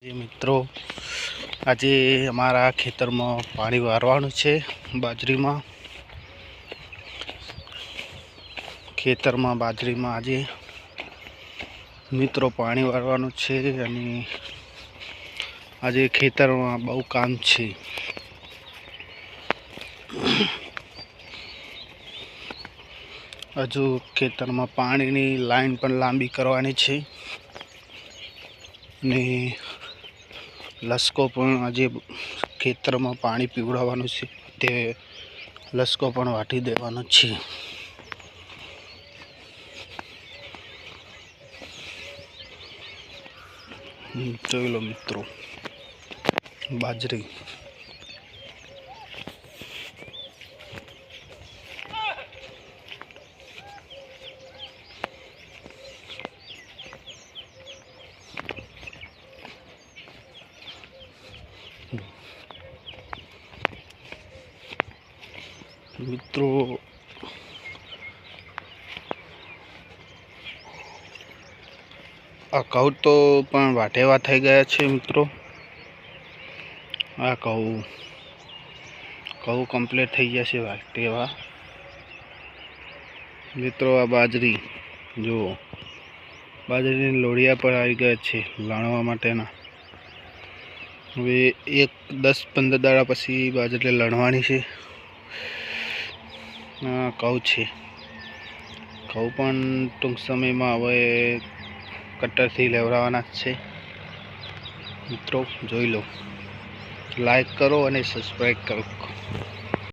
મિત્રો આજે અમારા ખેતરમાં પાણી વારવાનું છે। બાજરીમાં આજે મિત્રો પાણી વારવાનું છે અને આજે ખેતરમાં બહુ કામ છે। હજુ ખેતરમાં પાણીની લાઈન પણ લાંબી કરવાની છે ને લસકો પણ આજે ખેતરમાં પાણી પીવડાવવાનું છે તે લસકો પણ વાટી દેવાનો છે। જોઈ લો મિત્રો બાજરી મિત્રો આ ઘઉં તો પણ વાટેવા થઈ ગયા છે। મિત્રો આ ઘઉં કમ્પ્લીટ થઈ ગયા છે વાટેવા। મિત્રો આ બાજરી જુઓ, બાજરીની લોડિયા પર આવી ગયા છે લાણવા માટેના। હવે 10-15 દાડા પછી બાજરી લણવાની છે। ઘઉં છે, ઘઉં પણ ટૂંક સમયમાં હવે કટરથી લેવડાવવાના છે। મિત્રો જોઈ લો, લાઈક કરો અને સબસ્ક્રાઈબ કરો।